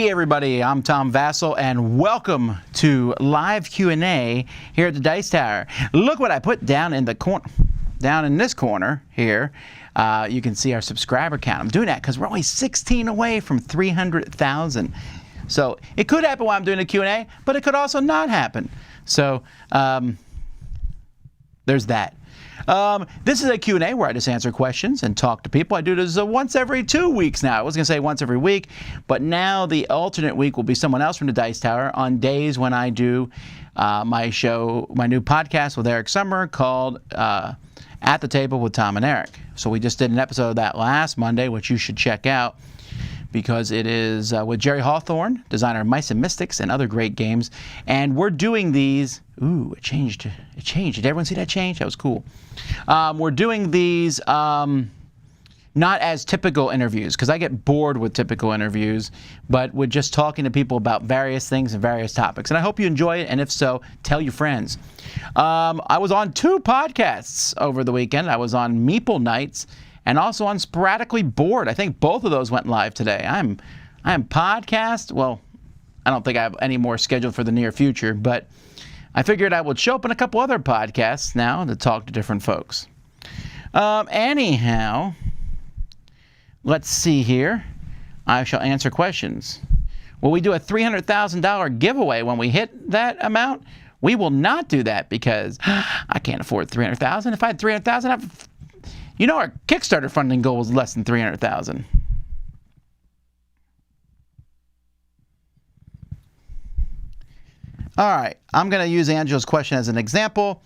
Everybody, I'm Tom Vasel, and welcome to live Q&A here at the Dice Tower. Look what I put down in the corner, down in this corner here. You can see our subscriber count. I'm doing that because we're only 16 away from 300,000. So it could happen while I'm doing a Q&A, but it could also not happen. So there's that. This is a Q&A where I just answer questions and talk to people. I do this once every 2 weeks now. I was going to say once every week, but now the alternate week will be someone else from the Dice Tower on days when I do my show, my new podcast with Eric Summer called At the Table with Tom and Eric. So we just did an episode of that last Monday, which you should check out, because it is with Jerry Hawthorne, designer of Mice and Mystics and other great games. And we're doing these. Ooh, it changed. It changed. Did everyone see that change? That was cool. We're doing these not as typical interviews, because I get bored with typical interviews, but we're just talking to people about various things and various topics. And I hope you enjoy it, and if so, tell your friends. I was on 2 podcasts over the weekend. I was on Meeple Nights and also on Sporadically Bored. I think both of those went live today. I am podcast. Well, I don't think I have any more scheduled for the near future, but I figured I would show up in a couple other podcasts now to talk to different folks. Anyhow, let's see here. I shall answer questions. Will we do a $300,000 giveaway when we hit that amount? We will not do that because I can't afford $300,000. If I had $300,000, you know, our Kickstarter funding goal was less than $300,000. All right, I'm going to use Angela's question as an example.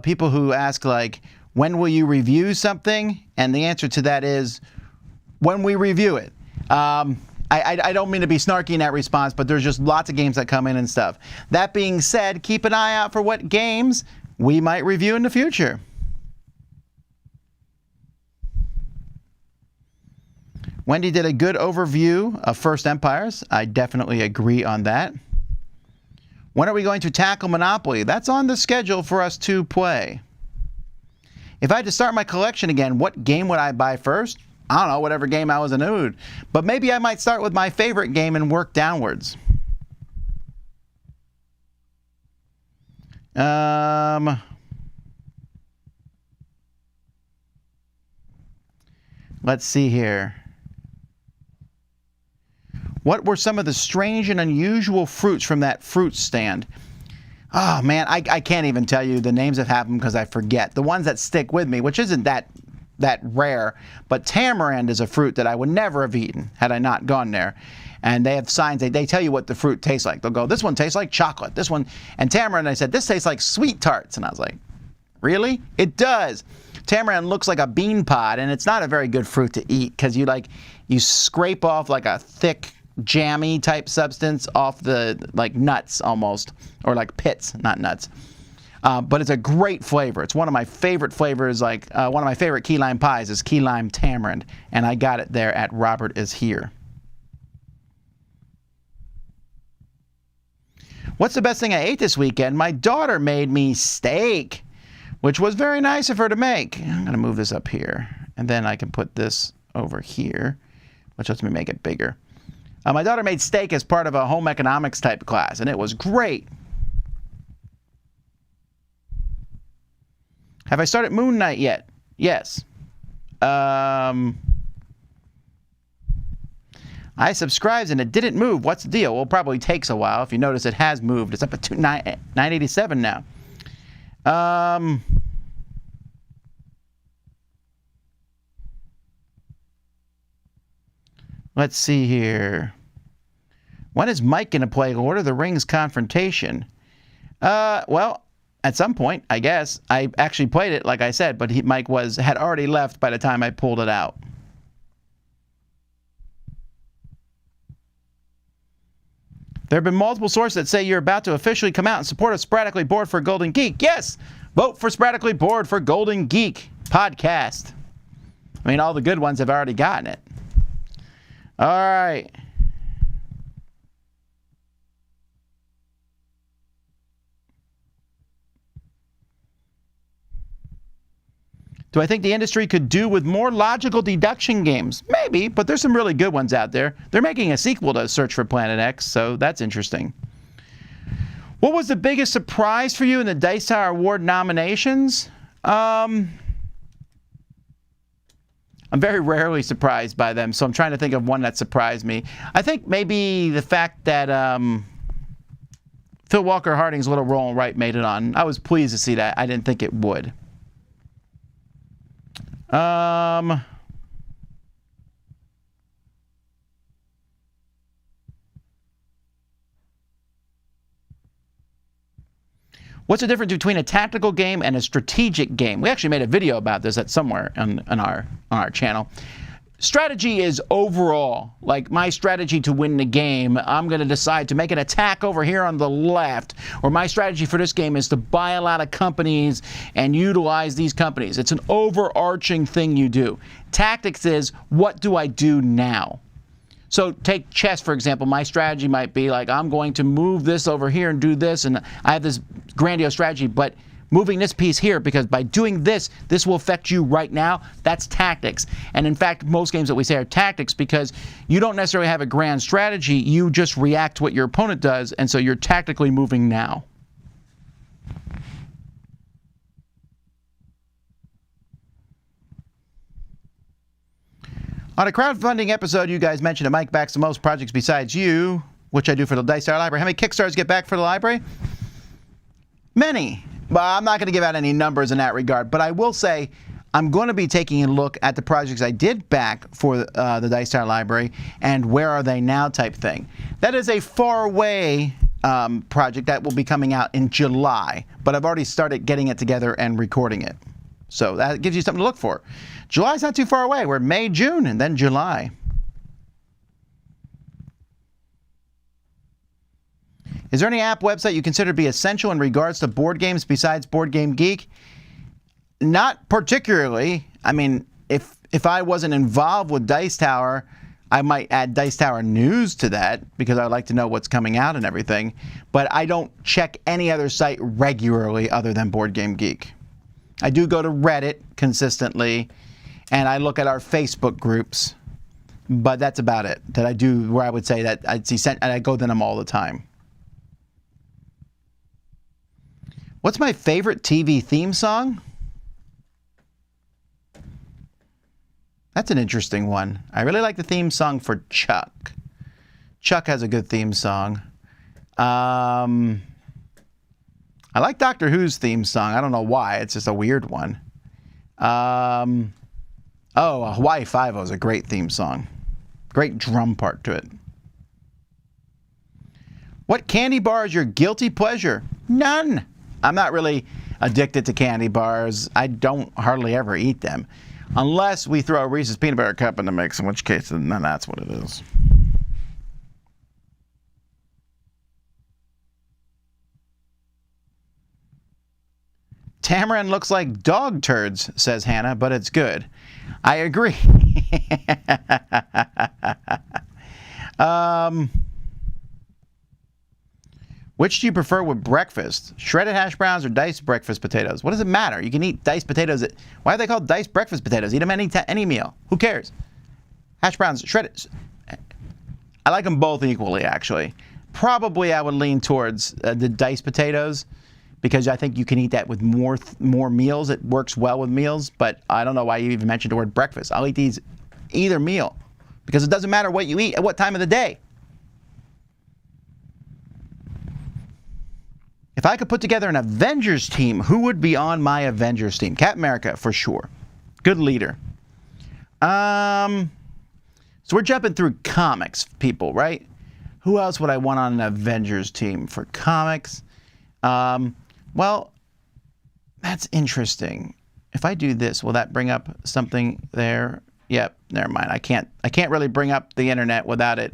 People who ask, like, when will you review something? And the answer to that is when we review it. I don't mean to be snarky in that response, but there's just lots of games that come in and stuff. That being said, keep an eye out for what games we might review in the future. Wendy did a good overview of First Empires. I definitely agree on that. When are we going to tackle Monopoly? That's on the schedule for us to play. If I had to start my collection again, what game would I buy first? I don't know, whatever game I was in the mood. But maybe I might start with my favorite game and work downwards. Let's see here. What were some of the strange and unusual fruits from that fruit stand? Oh, man, I can't even tell you the names of half of them because I forget. The ones that stick with me, which isn't that rare, but tamarind is a fruit that I would never have eaten had I not gone there. And they have signs, they tell you what the fruit tastes like. They'll go, this one tastes like chocolate, this one, and tamarind, I said, this tastes like sweet tarts. And I was like, really? It does. Tamarind looks like a bean pod, and it's not a very good fruit to eat because you scrape off like a thick, jammy type substance off the like nuts almost, or like pits, not nuts. But it's a great flavor. It's one of my favorite flavors. Like one of my favorite key lime pies is key lime tamarind, and I got it there at Robert Is Here. What's the best thing I ate this weekend? My daughter made me steak, which was very nice of her to make. I'm gonna move this up here, and then I can put this over here, which lets me make it bigger. My daughter made steak as part of a home economics type class, and it was great. Have I started Moon Knight yet? Yes. I subscribed and it didn't move. What's the deal? Well, it probably takes a while. If you notice, it has moved. It's up at 987 now. Let's see here. When is Mike going to play Lord of the Rings Confrontation? Well, at some point, I guess. I actually played it, like I said, but Mike had already left by the time I pulled it out. There have been multiple sources that say you're about to officially come out in support of Sporadically Bored for Golden Geek. Yes! Vote for Sporadically Bored for Golden Geek podcast. I mean, all the good ones have already gotten it. All right. Do I think the industry could do with more logical deduction games? Maybe, but there's some really good ones out there. They're making a sequel to Search for Planet X, so that's interesting. What was the biggest surprise for you in the Dice Tower Award nominations? I'm very rarely surprised by them, so I'm trying to think of one that surprised me. I think maybe the fact that Phil Walker Harding's Little Roll Right made it on. I was pleased to see that. I didn't think it would. What's the difference between a tactical game and a strategic game? We actually made a video about this at somewhere on our channel. Strategy is overall, like my strategy to win the game, I'm going to decide to make an attack over here on the left, or my strategy for this game is to buy a lot of companies and utilize these companies. It's an overarching thing you do. Tactics is, what do I do now? So take chess, for example. My strategy might be like, I'm going to move this over here and do this, and I have this grandiose strategy, but moving this piece here, because by doing this, this will affect you right now. That's tactics. And in fact, most games that we say are tactics because you don't necessarily have a grand strategy. You just react to what your opponent does, and so you're tactically moving now. On a crowdfunding episode, you guys mentioned that Mike backs the most projects besides you, which I do for the Dice Tower Library. How many Kickstarters get back for the library? Many. Well, I'm not going to give out any numbers in that regard, but I will say I'm going to be taking a look at the projects I did back for the Dice Tower Library and where are they now type thing. That is a far away project that will be coming out in July, but I've already started getting it together and recording it. So that gives you something to look for. July's not too far away. We're May, June, and then July. Is there any app website you consider to be essential in regards to board games besides Board Game Geek? Not particularly. I mean, if I wasn't involved with Dice Tower, I might add Dice Tower News to that because I like to know what's coming out and everything. But I don't check any other site regularly other than Board Game Geek. I do go to Reddit consistently, and I look at our Facebook groups, but that's about it. That I do where I would say that I'd see and I go to them all the time. What's my favorite TV theme song? That's an interesting one. I really like the theme song for Chuck. Chuck has a good theme song. I like Doctor Who's theme song. I don't know why. It's just a weird one. Hawaii Five-O is a great theme song. Great drum part to it. What candy bar is your guilty pleasure? None. I'm not really addicted to candy bars. I don't hardly ever eat them. Unless we throw a Reese's Peanut Butter Cup in the mix, in which case, then that's what it is. Tamarind looks like dog turds, says Hannah, but it's good. I agree. Which do you prefer with breakfast? Shredded hash browns or diced breakfast potatoes? What does it matter? You can eat diced potatoes. Why are they called diced breakfast potatoes? Eat them any meal. Who cares? Hash browns, shredded. I like them both equally, actually. Probably I would lean towards the diced potatoes because I think you can eat that with more meals. It works well with meals, but I don't know why you even mentioned the word breakfast. I'll eat these either meal because it doesn't matter what you eat at what time of the day. If I could put together an Avengers team, who would be on my Avengers team? Captain America, for sure. Good leader. So we're jumping through comics, people, right? Who else would I want on an Avengers team for comics? Well, that's interesting. If I do this, will that bring up something there? Yep, never mind. I can't really bring up the internet without it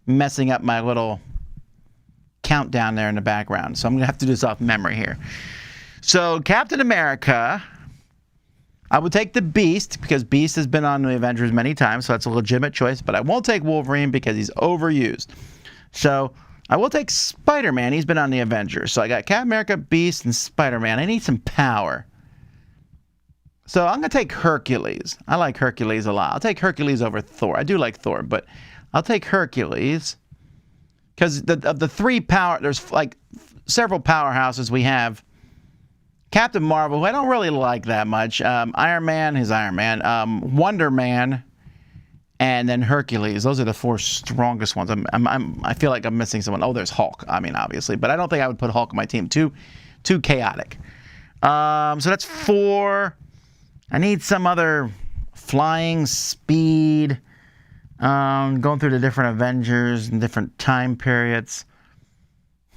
messing up my little countdown there in the background. So I'm going to have to do this off memory here. So Captain America, I would take the Beast because Beast has been on the Avengers many times, so that's a legitimate choice. But I won't take Wolverine because he's overused. So I will take Spider-Man. He's been on the Avengers. So I got Captain America, Beast, and Spider-Man. I need some power. So I'm going to take Hercules. I like Hercules a lot. I'll take Hercules over Thor. I do like Thor, but I'll take Hercules because of the three power, there's like several powerhouses we have. Captain Marvel, who I don't really like that much. Iron Man, his Iron Man. Wonder Man, and then Hercules. Those are the four strongest ones. I feel like I'm missing someone. Oh, there's Hulk. I mean, obviously, but I don't think I would put Hulk on my team. Too chaotic. So that's 4. I need some other flying, speed, going through the different Avengers and different time periods.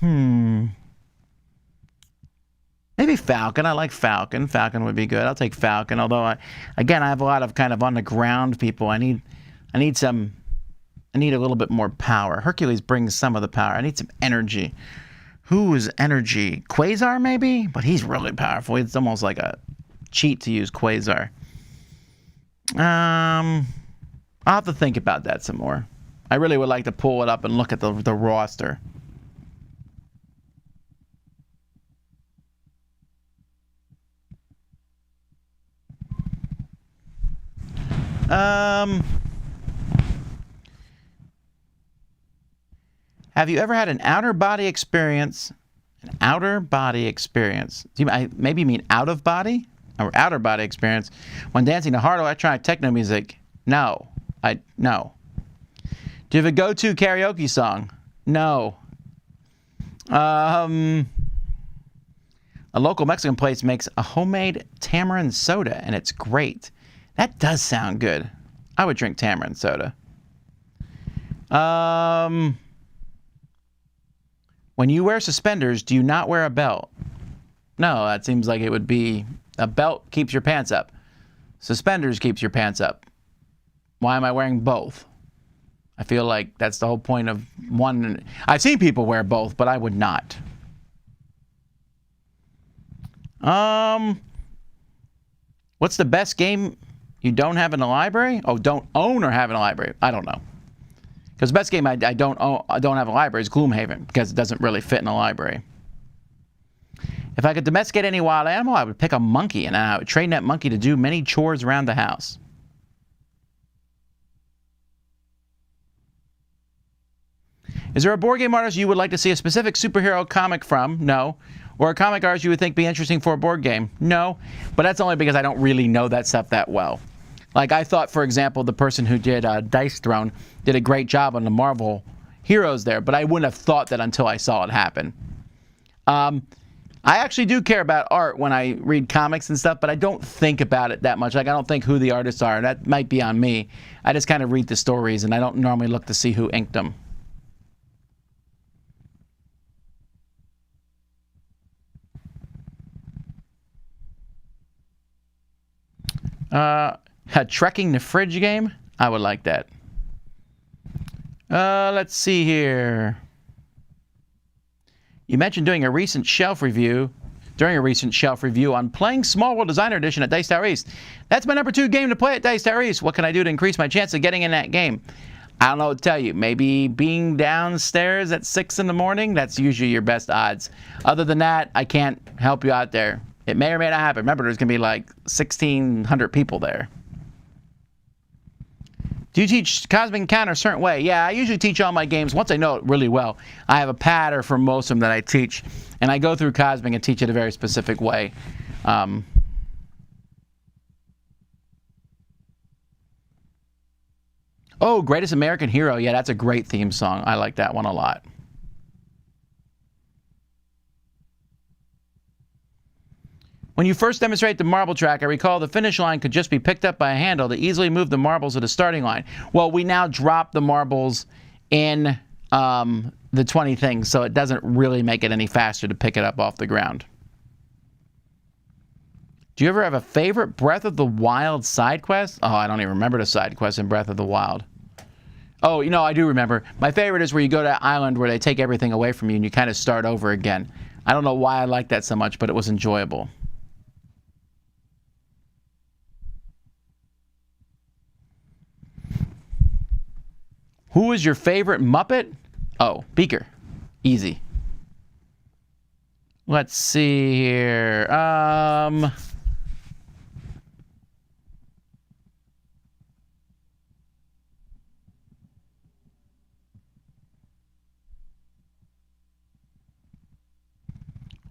Maybe Falcon. I like Falcon. Falcon would be good. I'll take Falcon. Although, I have a lot of kind of on the ground people. I need a little bit more power. Hercules brings some of the power. I need some energy. Who is energy? Quasar maybe? But he's really powerful. It's almost like a cheat to use Quasar. I'll have to think about that some more. I really would like to pull it up and look at the roster. Have you ever had an outer body experience? An outer body experience. Do you maybe mean out of body? Or outer body experience when dancing to hard electronic techno music? No. No. Do you have a go-to karaoke song? No. A local Mexican place makes a homemade tamarind soda, and it's great. That does sound good. I would drink tamarind soda. When you wear suspenders, do you not wear a belt? No, that seems like it would be a belt keeps your pants up. Suspenders keeps your pants up. Why am I wearing both? I feel like that's the whole point of one. I've seen people wear both, but I would not. What's the best game you don't have in the library? Oh, don't own or have in a library. I don't know. Because the best game I don't have a library is Gloomhaven because it doesn't really fit in a library. If I could domesticate any wild animal, I would pick a monkey and I would train that monkey to do many chores around the house. Is there a board game artist you would like to see a specific superhero comic from? No. Or a comic artist you would think be interesting for a board game? No. But that's only because I don't really know that stuff that well. Like I thought, for example, the person who did Dice Throne did a great job on the Marvel heroes there, but I wouldn't have thought that until I saw it happen. I actually do care about art when I read comics and stuff, but I don't think about it that much. Like I don't think who the artists are. That might be on me. I just kind of read the stories, and I don't normally look to see who inked them. A Trekking the Fridge game? I would like that. Let's see here. You mentioned doing a recent shelf review, on playing Small World Designer Edition at Dice Tower East. That's my number 2 game to play at Dice Tower East. What can I do to increase my chance of getting in that game? I don't know what to tell you. Maybe being downstairs at 6 in the morning, that's usually your best odds. Other than that, I can't help you out there. It may or may not happen. Remember, there's going to be like 1,600 people there. Do you teach Cosmic Encounter a certain way? Yeah, I usually teach all my games. Once I know it really well, I have a pattern for most of them that I teach. And I go through Cosmic and teach it a very specific way. Oh, Greatest American Hero. Yeah, that's a great theme song. I like that one a lot. When you first demonstrate the marble track, I recall the finish line could just be picked up by a handle to easily move the marbles to the starting line. Well, we now drop the marbles in the 20 things, so it doesn't really make it any faster to pick it up off the ground. Do you ever have a favorite Breath of the Wild side quest? Oh, I don't even remember the side quest in Breath of the Wild. Oh, you know, I do remember. My favorite is where you go to an island where they take everything away from you and you kind of start over again. I don't know why I like that so much, but it was enjoyable. Who is your favorite Muppet? Oh, Beaker. Easy. Let's see here.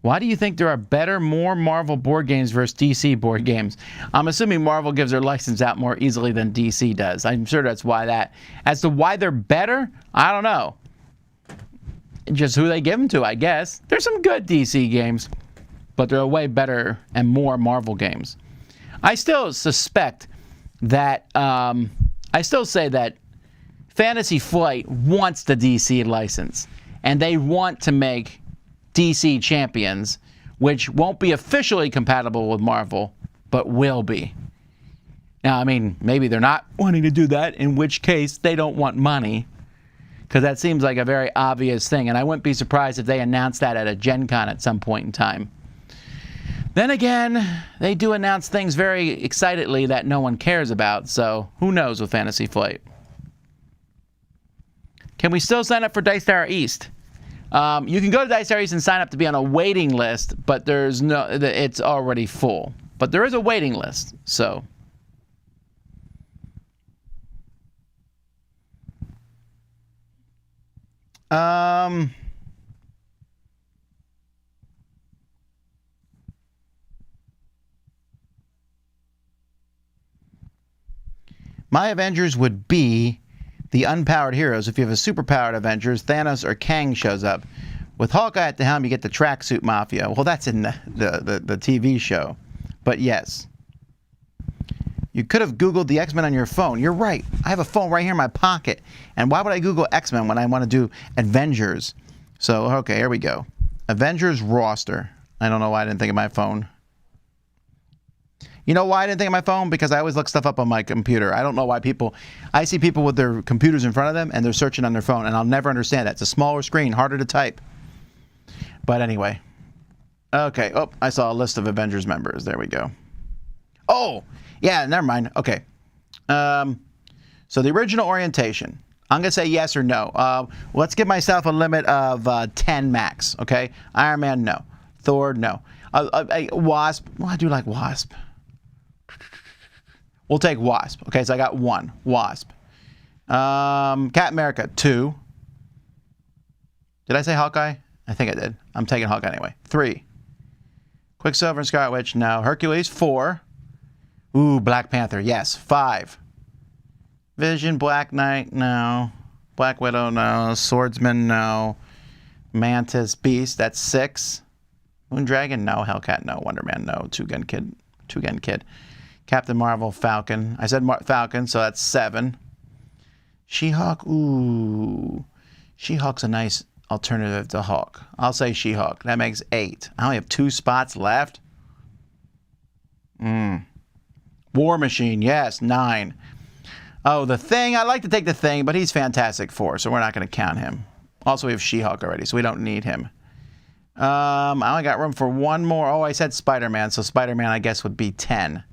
Why do you think there are better, more Marvel board games versus DC board games? I'm assuming Marvel gives their license out more easily than DC does. I'm sure that's why that. As to why they're better, I don't know. Just who they give them to, I guess. There's some good DC games, but there are way better and more Marvel games. I still suspect that, I still say that Fantasy Flight wants the DC license, and they want to make DC Champions, which won't be officially compatible with Marvel, but will be. Now, I mean, maybe they're not wanting to do that, in which case they don't want money, because that seems like a very obvious thing, and I wouldn't be surprised if they announced that at a Gen Con at some point in time. Then again, they do announce things very excitedly that no one cares about, so who knows with Fantasy Flight. Can we still sign up for Dice Tower East? You can go to Dice Tower East and sign up to be on a waiting list, but there's no, it's already full. But there is a waiting list, so. My Avengers would be the unpowered heroes. If you have a superpowered Avengers, Thanos or Kang shows up. With Hawkeye at the helm, you get the Tracksuit Mafia. Well, that's in the TV show. But yes. You could have Googled the X-Men on your phone. You're right. I have a phone right here in my pocket. And why would I Google X-Men when I want to do Avengers? So, okay, here we go. Avengers roster. I don't know why I didn't think of my phone. You know why I didn't think of my phone? Because I always look stuff up on my computer. I don't know why I see people with their computers in front of them and they're searching on their phone, and I'll never understand that. It's a smaller screen, harder to type. But anyway. Okay, oh, I saw a list of Avengers members. There we go. Oh, yeah, never mind. Okay. So the original orientation. I'm going to say yes or no. Let's give myself a limit of 10 max, okay? Iron Man, no. Thor, no. Wasp, well, I do like Wasp. We'll take Wasp. Okay, so I got 1. Wasp. Captain America, 2. Did I say Hawkeye? I think I did. I'm taking Hawkeye anyway. 3. Quicksilver and Scarlet Witch, no. Hercules, 4. Ooh, Black Panther, yes. 5. Vision, Black Knight, no. Black Widow, no. Swordsman, no. Mantis, Beast, that's 6. Moondragon, no. Hellcat, no. Wonder Man, no. Two-Gun Kid. Captain Marvel, Falcon. I said Falcon, so that's 7. She-Hulk, ooh. She-Hulk's a nice alternative to Hulk. I'll say She-Hulk. That makes 8. I only have 2 spots left. War Machine, yes, 9. Oh, the Thing. I like to take the Thing, but he's Fantastic Four, so we're not going to count him. Also, we have She-Hulk already, so we don't need him. I only got room for 1 more. Oh, I said Spider-Man, so Spider-Man, I guess, would be 10.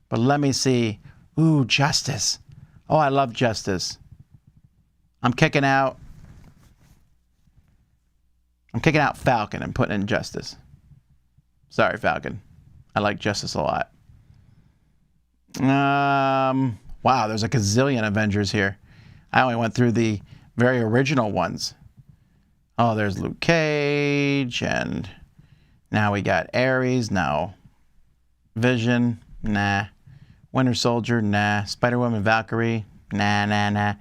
But let me see. Ooh, Justice. Oh, I love Justice. I'm kicking out Falcon and putting in Justice. Sorry, Falcon. I like Justice a lot. Wow, there's a gazillion Avengers here. I only went through the very original ones. Oh, there's Luke Cage, and now we got Ares, no. Vision, nah. Winter Soldier, nah. Spider-Woman, Valkyrie, nah.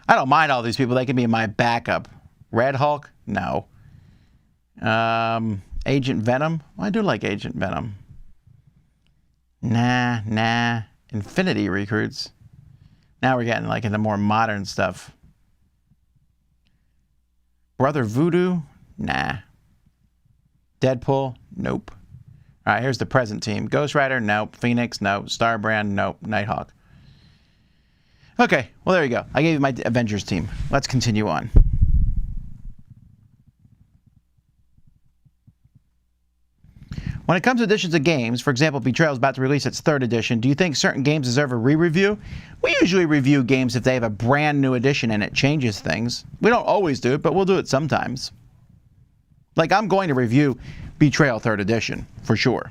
I don't mind all these people. They can be my backup. Red Hulk, no. Agent Venom, well, I do like Agent Venom. Nah. Infinity recruits. Now we're getting like into more modern stuff. Brother Voodoo? Nah. Deadpool? Nope. All right, here's the present team. Ghost Rider? Nope. Phoenix? Nope. Starbrand? Nope. Nighthawk. Okay, well, there you go. I gave you my Avengers team. Let's continue on. When it comes to editions of games, for example, Betrayal is about to release its 3rd edition, do you think certain games deserve a re-review? We usually review games if they have a brand new edition and it changes things. We don't always do it, but we'll do it sometimes. Like, I'm going to review Betrayal 3rd edition, for sure.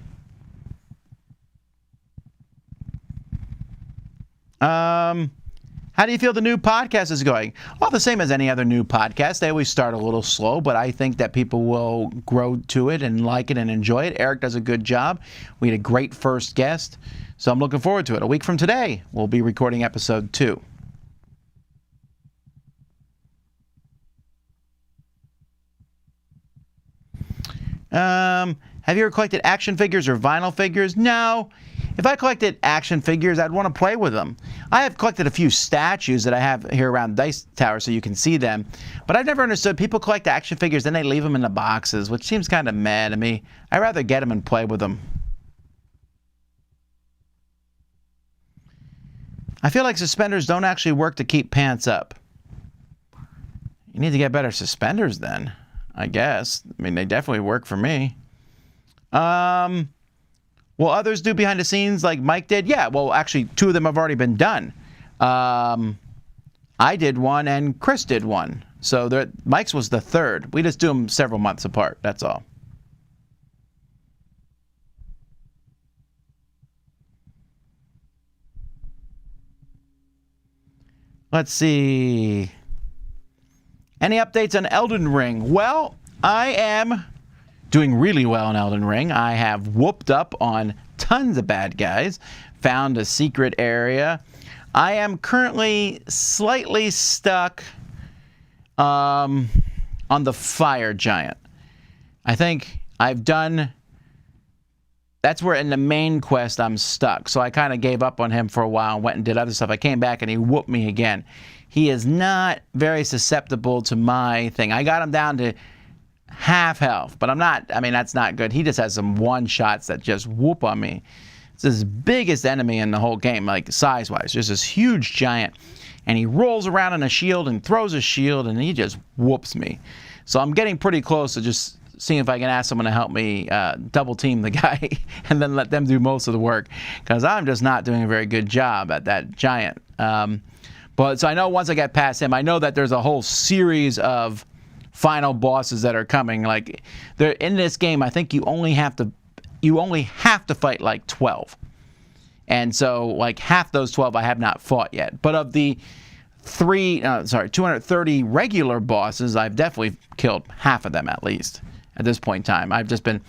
How do you feel the new podcast is going? Well, the same as any other new podcast. They always start a little slow, but I think that people will grow to it and like it and enjoy it. Eric does a good job. We had a great first guest, so I'm looking forward to it. A week from today, we'll be recording episode 2. Have you ever collected action figures or vinyl figures? No. If I collected action figures, I'd want to play with them. I have collected a few statues that I have here around Dice Tower so you can see them. But I've never understood people collect action figures, then they leave them in the boxes, which seems kind of mad to me. I'd rather get them and play with them. I feel like suspenders don't actually work to keep pants up. You need to get better suspenders then, I guess. I mean, they definitely work for me. Will others do behind the scenes like Mike did? Yeah, well, actually, 2 of them have already been done. I did one and Chris did one. So Mike's was the 3rd. We just do them several months apart, that's all. Let's see. Any updates on Elden Ring? Well, I am doing really well in Elden Ring. I have whooped up on tons of bad guys, found a secret area. I am currently slightly stuck on the fire giant. I think I've done... That's where in the main quest I'm stuck. So I kind of gave up on him for a while and went and did other stuff. I came back and he whooped me again. He is not very susceptible to my thing. I got him down to half health, but I'm not, I mean, that's not good. He just has some one-shots that just whoop on me. It's his biggest enemy in the whole game, like size-wise. Just this huge giant. And he rolls around in a shield and throws a shield, and he just whoops me. So I'm getting pretty close to just seeing if I can ask someone to help me double-team the guy and then let them do most of the work, because I'm just not doing a very good job at that giant. But so I know once I get past him, I know that there's a whole series of final bosses that are coming. Like, they're in this game, I think you only have to fight like 12. And so like half those 12 I have not fought yet. But of the 230 regular bosses, I've definitely killed half of them at least at this point in time. I've just been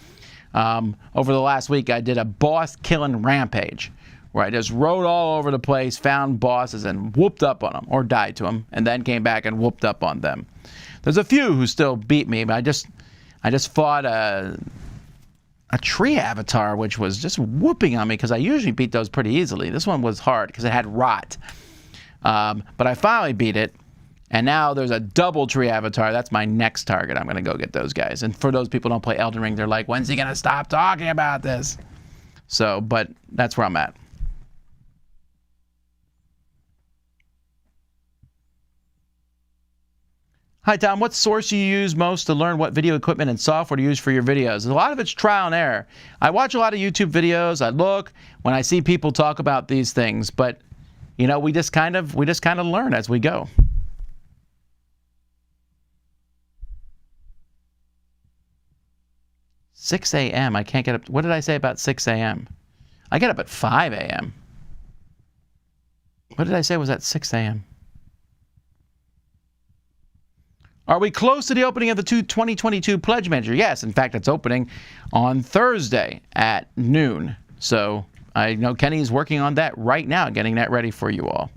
over the last week I did a boss killing rampage where I just rode all over the place, found bosses and whooped up on them or died to them, and then came back and whooped up on them. There's a few who still beat me, but I just fought a tree avatar, which was just whooping on me because I usually beat those pretty easily. This one was hard because it had rot. But I finally beat it, and now there's a double tree avatar. That's my next target. I'm going to go get those guys. And for those people who don't play Elden Ring, they're like, when's he going to stop talking about this? So, but that's where I'm at. Hi, Tom. What source do you use most to learn what video equipment and software to use for your videos? A lot of it's trial and error. I watch a lot of YouTube videos. I look when I see people talk about these things, but you know, we just kind of learn as we go. $6 a.m. I can't get up. What did I say about 6 a.m.? I get up at 5 a.m. What did I say was at 6 a.m.? Are we close to the opening of the 2022 Pledge Manager? Yes, in fact, it's opening on Thursday at noon. So I know Kenny's working on that right now, getting that ready for you all.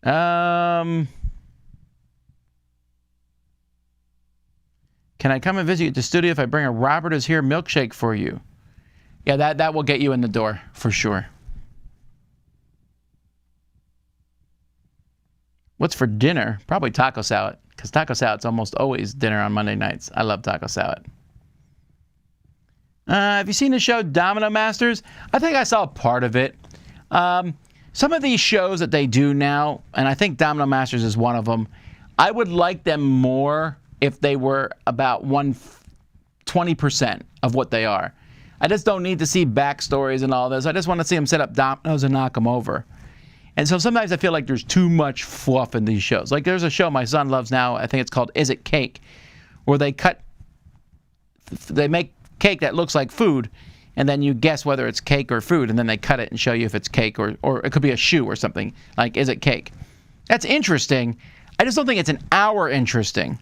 Can I come and visit you at the studio if I bring a Robert is Here milkshake for you? Yeah, that will get you in the door for sure. What's for dinner? Probably taco salad, because taco salad's almost always dinner on Monday nights. I love taco salad. Have you seen the show Domino Masters? I think I saw part of it. Some of these shows that they do now, and I think Domino Masters is one of them, I would like them more if they were about 20% of what they are. I just don't need to see backstories and all this. I just want to see them set up dominoes and knock them over. And so sometimes I feel like there's too much fluff in these shows. Like there's a show my son loves now, I think it's called Is It Cake? Where they make cake that looks like food, and then you guess whether it's cake or food, and then they cut it and show you if it's cake or it could be a shoe or something. Like, is it cake? That's interesting. I just don't think it's an hour interesting.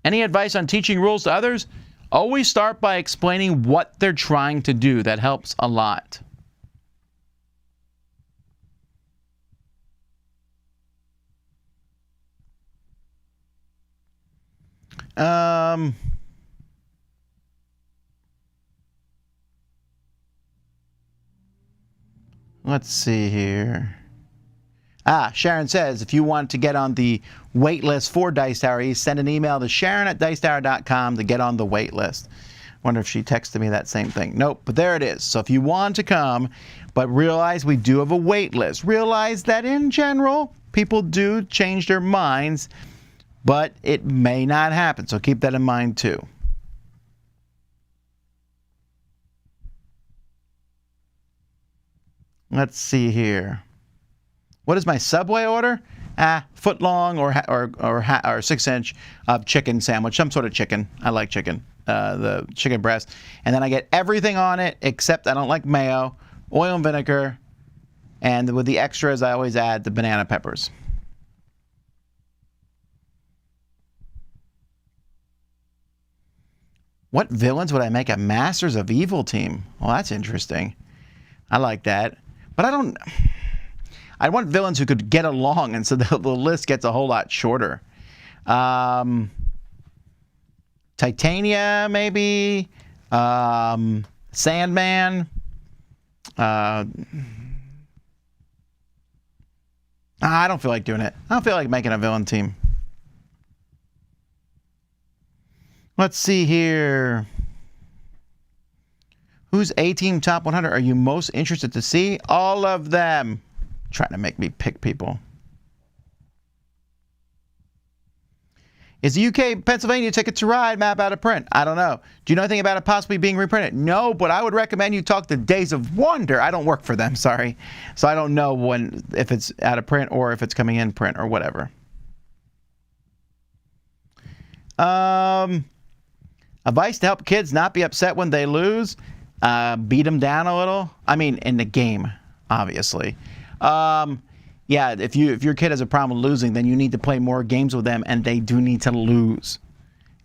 Any advice on teaching rules to others? Always start by explaining what they're trying to do. That helps a lot. Let's see here. Sharon says, if you want to get on the wait list for Dice Tower, send an email to sharon@dicetower.com to get on the wait list. Wonder if she texted me that same thing. Nope, but there it is. So if you want to come, but realize we do have a wait list. Realize that in general, people do change their minds, but it may not happen. So keep that in mind too. Let's see here. What is my Subway order? Foot long or 6-inch of chicken sandwich, some sort of chicken. I like chicken, the chicken breast. And then I get everything on it except I don't like mayo, oil and vinegar, and with the extras I always add the banana peppers. What villains would I make a Masters of Evil team? Well, that's interesting. I like that. But I want villains who could get along, and so the list gets a whole lot shorter. Titania, maybe. Sandman. I don't feel like doing it. I don't feel like making a villain team. Let's see here. Whose A-Team Top 100 are you most interested to see? All of them. Trying to make me pick people. Is the UK Pennsylvania Ticket to Ride map out of print? I don't know. Do you know anything about it possibly being reprinted? No, but I would recommend you talk to Days of Wonder. I don't work for them, sorry. So I don't know if it's out of print or if it's coming in print or whatever. Advice to help kids not be upset when they lose. Beat them down a little. I mean, in the game, obviously. Yeah, if your kid has a problem losing, then you need to play more games with them, and they do need to lose,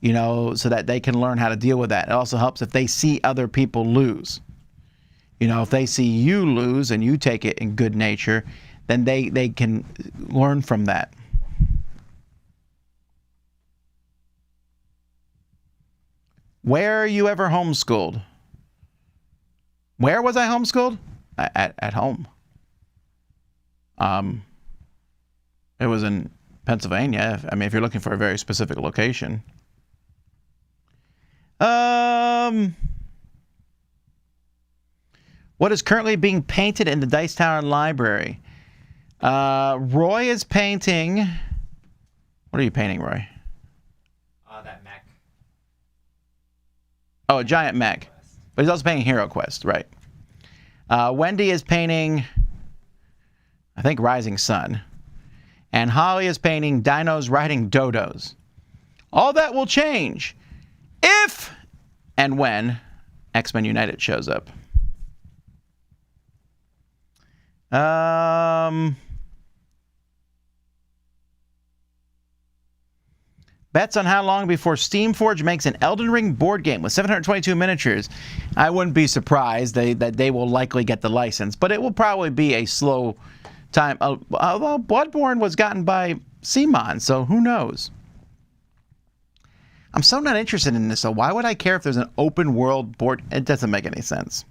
you know, so that they can learn how to deal with that. It also helps if they see other people lose. You know, if they see you lose and you take it in good nature, then they can learn from that. Where are you ever homeschooled? Where was I homeschooled? At home. It was in Pennsylvania. I mean, if you're looking for a very specific location. What is currently being painted in the Dice Tower Library? Roy is painting. What are you painting, Roy? That mech. Oh, a giant mech. But he's also painting Hero Quest, right? Wendy is painting, I think, Rising Sun. And Holly is painting Dinos Riding Dodos. All that will change if and when X-Men United shows up. Bets on how long before Steamforge makes an Elden Ring board game with 722 miniatures. I wouldn't be surprised that they will likely get the license, but it will probably be a slow time. Although Bloodborne was gotten by Simon, so who knows? I'm so not interested in this, so why would I care if there's an open world board? It doesn't make any sense.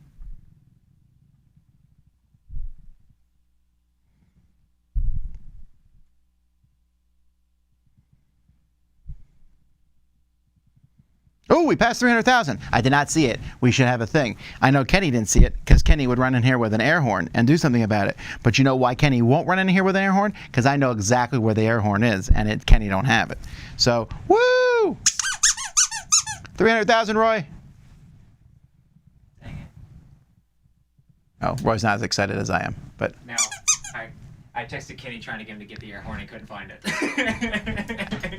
Oh, we passed 300,000. I did not see it. We should have a thing. I know Kenny didn't see it because Kenny would run in here with an air horn and do something about it. But you know why Kenny won't run in here with an air horn? Because I know exactly where the air horn is, and Kenny don't have it. So, woo! 300,000, Roy. Dang it. Oh, Roy's not as excited as I am, but No. I texted Kenny trying to get him to get the air horn and couldn't find it.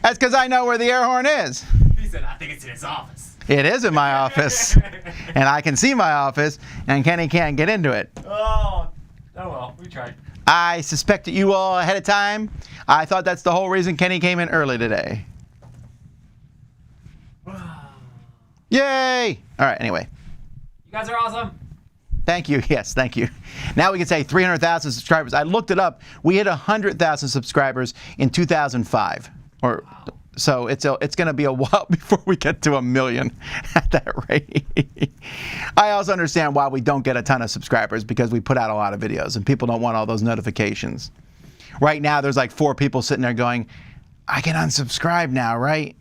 that's because I know where the air horn is. He said, I think it's in his office. It is in my office, and I can see my office, and Kenny can't get into it. Oh well, we tried. I suspected you all ahead of time. I thought that's the whole reason Kenny came in early today. Yay! All right, anyway. You guys are awesome. Thank you. Yes, thank you. Now we can say 300,000 subscribers. I looked it up. We hit 100,000 subscribers in 2005. Or Wow. so it's going to be a while before we get to 1 million at that rate. I also understand why we don't get a ton of subscribers, because we put out a lot of videos and people don't want all those notifications. Right now there's like 4 people sitting there going, I can unsubscribe now, right?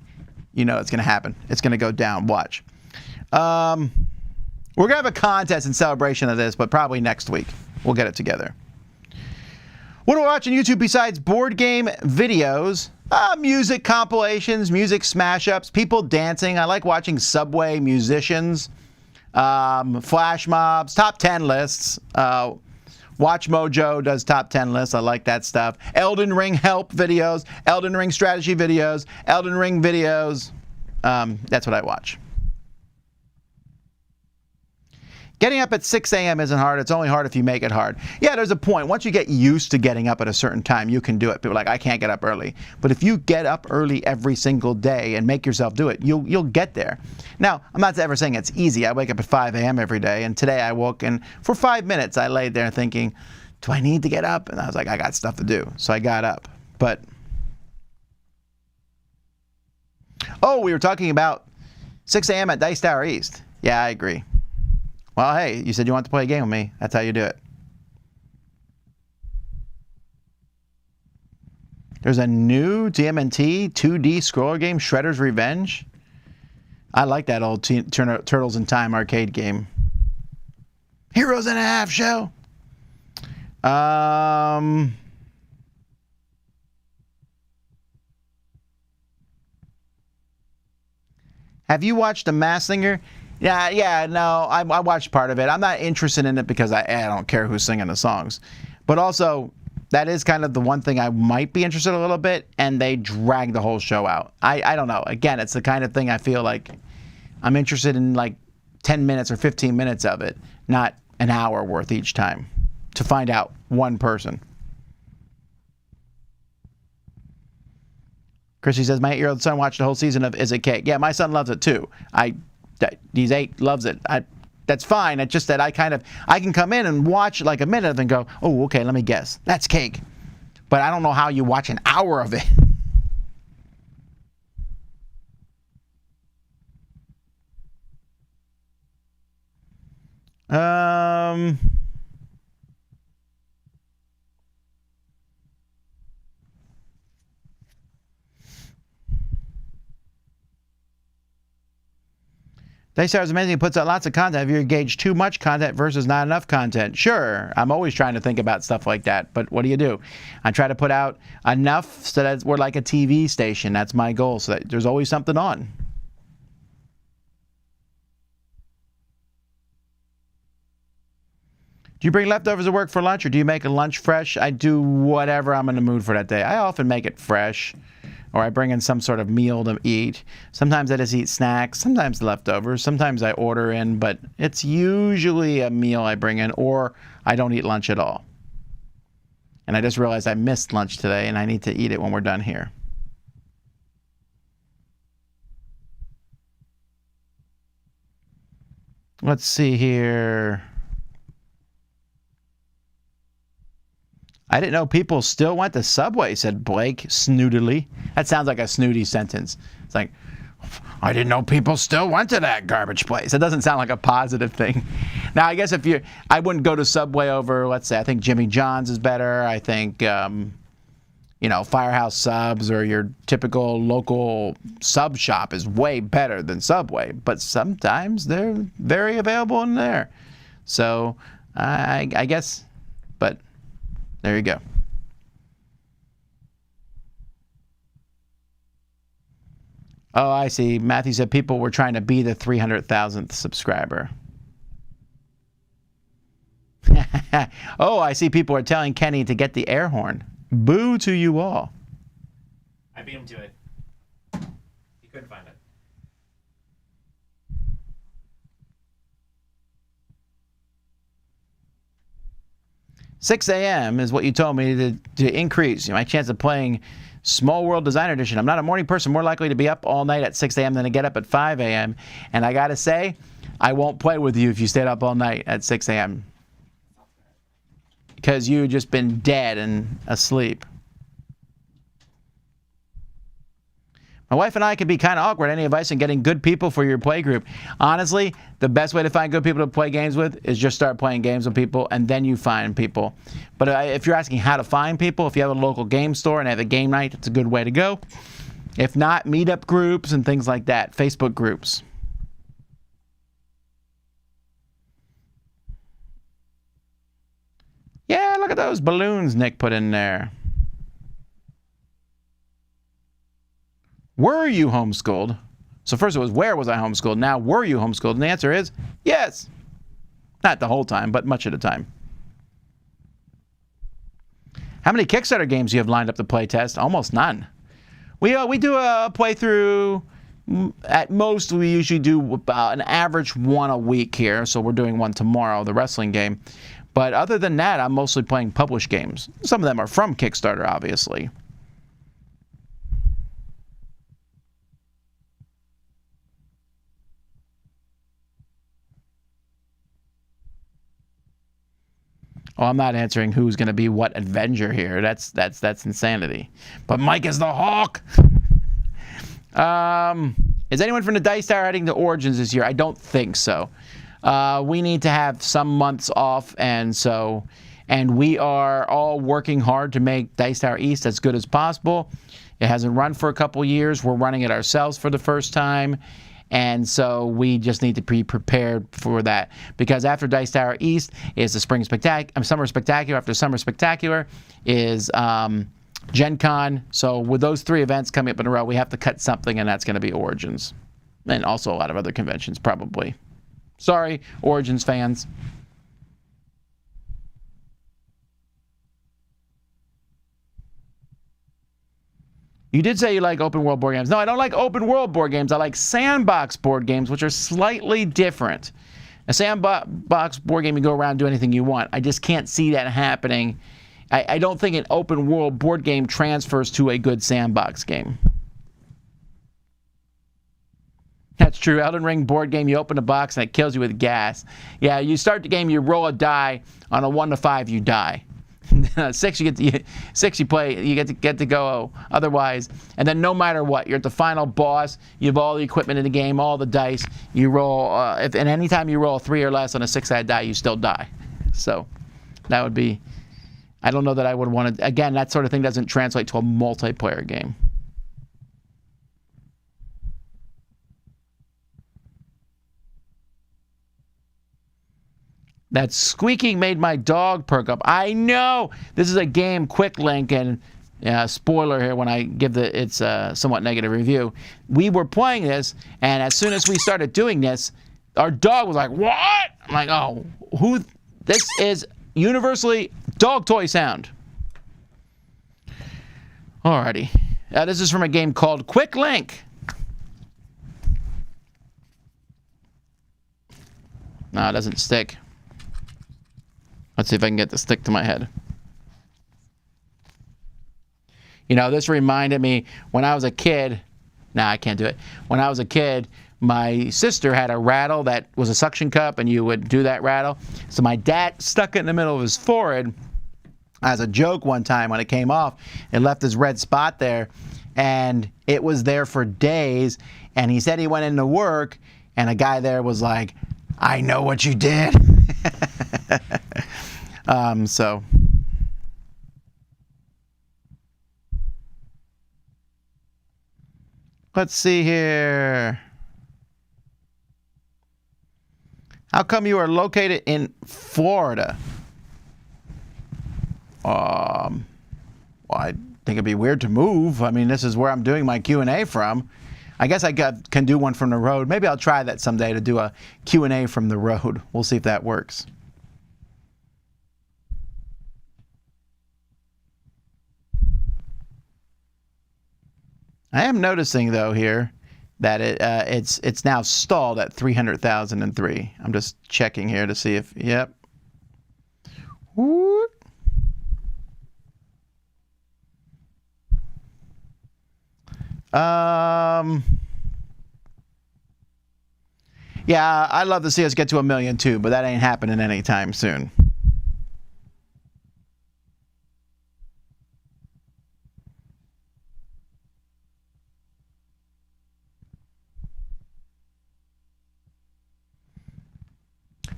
You know it's going to happen. It's going to go down. Watch. We're going to have a contest in celebration of this, but probably next week. We'll get it together. What do I watch on YouTube besides board game videos? Music compilations, music smash-ups, people dancing. I like watching Subway musicians, flash mobs, top 10 lists. Watch Mojo does top 10 lists. I like that stuff. Elden Ring help videos, Elden Ring strategy videos, Elden Ring videos. That's what I watch. Getting up at 6 a.m. isn't hard. It's only hard if you make it hard. Yeah, there's a point. Once you get used to getting up at a certain time, you can do it. People are like, I can't get up early. But if you get up early every single day and make yourself do it, you'll get there. Now, I'm not ever saying it's easy. I wake up at 5 a.m. every day, and today I woke, and for 5 minutes I laid there thinking, do I need to get up? And I was like, I got stuff to do. So I got up. But, oh, we were talking about 6 a.m. at Dice Tower East. Yeah, I agree. Well, hey, you said you want to play a game with me. That's how you do it. There's a new TMNT 2D scroller game, Shredder's Revenge. I like that old Turtles in Time arcade game. Heroes and a Half show. Have you watched The Masked Singer? Yeah, no, I watched part of it. I'm not interested in it because I don't care who's singing the songs. But also, that is kind of the one thing I might be interested in a little bit, and they drag the whole show out. I don't know. Again, it's the kind of thing I feel like I'm interested in, like 10 minutes or 15 minutes of it, not an hour worth each time to find out one person. Chrissy says, my 8-year-old son watched the whole season of Is It Cake? Yeah, my son loves it too. He's 8, loves it. That's fine. It's just that I can come in and watch like a minute and go, oh, okay, let me guess. That's Cake. But I don't know how you watch an hour of it. Daystar is amazing. It puts out lots of content. Have you engaged too much content versus not enough content? Sure. I'm always trying to think about stuff like that. But what do? I try to put out enough so that we're like a TV station. That's my goal, so that there's always something on. Do you bring leftovers to work for lunch, or do you make a lunch fresh? I do whatever I'm in the mood for that day. I often make it fresh, or I bring in some sort of meal to eat. Sometimes I just eat snacks, sometimes leftovers, sometimes I order in, but it's usually a meal I bring in, or I don't eat lunch at all. And I just realized I missed lunch today, and I need to eat it when we're done here. Let's see here. I didn't know people still went to Subway, said Blake snootily. That sounds like a snooty sentence. It's like, I didn't know people still went to that garbage place. It doesn't sound like a positive thing. Now, I guess I wouldn't go to Subway over, let's say, I think Jimmy John's is better. I think, Firehouse Subs or your typical local sub shop is way better than Subway. But sometimes they're very available in there. So, I guess, but there you go. Oh, I see. Matthew said people were trying to be the 300,000th subscriber. Oh, I see people are telling Kenny to get the air horn. Boo to you all. I beat him to it. He couldn't find it. 6 a.m. is what you told me to increase my chance of playing Small World Designer Edition. I'm not a morning person, more likely to be up all night at 6 a.m. than to get up at 5 a.m. And I got to say, I won't play with you if you stayed up all night at 6 a.m. because you've just been dead and asleep. My wife and I can be kind of awkward. Any advice on getting good people for your play group? Honestly, the best way to find good people to play games with is just start playing games with people, and then you find people. But if you're asking how to find people, if you have a local game store and have a game night, it's a good way to go. If not, meetup groups and things like that, Facebook groups. Yeah, look at those balloons Nick put in there. Were you homeschooled? So first it was, where was I homeschooled? Now, were you homeschooled? And the answer is yes. Not the whole time, but much of the time. How many Kickstarter games do you have lined up to play test? Almost none. We do a playthrough. At most, we usually do about an average one a week here. So we're doing one tomorrow, the wrestling game. But other than that, I'm mostly playing published games. Some of them are from Kickstarter, obviously. Oh, I'm not answering who's going to be what Avenger here. That's insanity. But Mike is the Hawk. Is anyone from the Dice Tower heading to Origins this year? I don't think so. We need to have some months off, and we are all working hard to make Dice Tower East as good as possible. It hasn't run for a couple years. We're running it ourselves for the first time. And so we just need to be prepared for that, because after Dice Tower East is the Summer Spectacular. After Summer Spectacular is Gen Con. So with those three events coming up in a row, we have to cut something, and that's going to be Origins, and also a lot of other conventions probably. Sorry, Origins fans. You did say you like open world board games. No, I don't like open world board games. I like sandbox board games, which are slightly different. A sandbox board game, you go around and do anything you want. I just can't see that happening. I don't think an open world board game transfers to a good sandbox game. That's true. Elden Ring board game, you open a box and it kills you with gas. Yeah, you start the game, you roll a die. On a 1 to 5, you die. 6 you play, you get to go otherwise, and then no matter what, you're at the final boss, you have all the equipment in the game, all the dice, you roll, and anytime you roll a 3 or less on a 6-sided die, you still die. So that would be, I don't know that I would want to, again, that sort of thing doesn't translate to a multiplayer game. That squeaking made my dog perk up. I know! This is a game quick link, and spoiler here when I give its somewhat negative review. We were playing this, and as soon as we started doing this, our dog was like, what? I'm like, oh, this is universally dog toy sound. Alrighty. This is from a game called Quick Link. No, it doesn't stick. Let's see if I can get the stick to my head. You know, this reminded me when I was a kid. Nah, I can't do it. When I was a kid, my sister had a rattle that was a suction cup, and you would do that rattle. So my dad stuck it in the middle of his forehead as a joke one time. When it came off, it left this red spot there, and it was there for days. And he said he went into work, and a guy there was like, "I know what you did." So let's see here. How come you are located in Florida? Well, I think it'd be weird to move. I mean, this is where I'm doing my Q&A from. I guess I can do one from the road. Maybe I'll try that someday, to do a Q&A from the road. We'll see if that works. I am noticing, though, here that it's now stalled at 300,003. I'm just checking here to see if, yep. Woo. Yeah, I'd love to see us get to 1 million too, but that ain't happening anytime soon.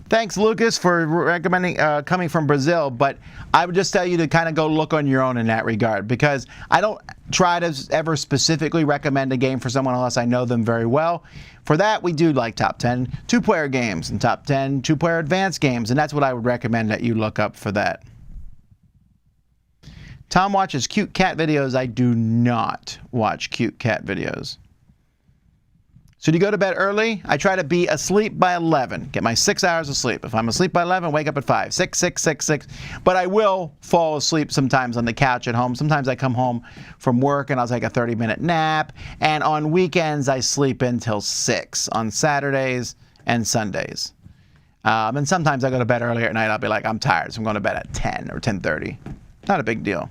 Thanks, Lucas, for recommending coming from Brazil, but I would just tell you to kind of go look on your own in that regard, because I don't try to ever specifically recommend a game for someone unless I know them very well. For that, we do like top 10 two-player games and top 10 two-player advanced games, and that's what I would recommend that you look up for that. Tom watches cute cat videos. I do not watch cute cat videos. So do you go to bed early? I try to be asleep by 11. Get my 6 hours of sleep. If I'm asleep by 11, wake up at 5. 6, 6, 6, 6. But I will fall asleep sometimes on the couch at home. Sometimes I come home from work and I'll take a 30-minute nap. And on weekends, I sleep until 6 on Saturdays and Sundays. And sometimes I go to bed earlier at night. I'll be like, I'm tired, so I'm going to bed at 10 or 10:30. Not a big deal.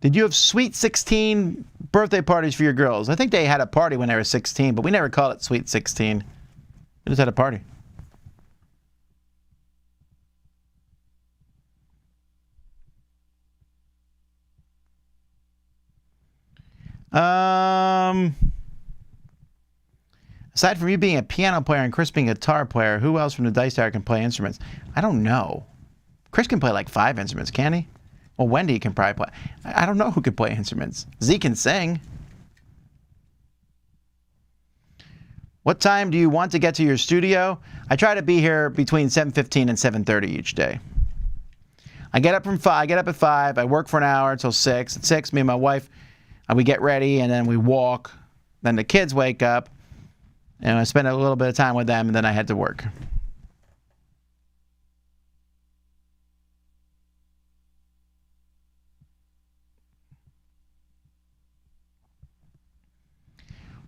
Did you have Sweet 16 birthday parties for your girls? I think they had a party when they were 16, but we never called it Sweet 16. We just had a party. Aside from you being a piano player and Chris being a guitar player, who else from the Dice Tower can play instruments? I don't know. Chris can play like 5 instruments, can he? Well, Wendy can probably play. I don't know who can play instruments. Z can sing. What time do you want to get to your studio? I try to be here between 7:15 and 7:30 each day. I get up at 5. I work for an hour until 6. At 6, me and my wife, we get ready and then we walk. Then the kids wake up and I spend a little bit of time with them, and then I head to work.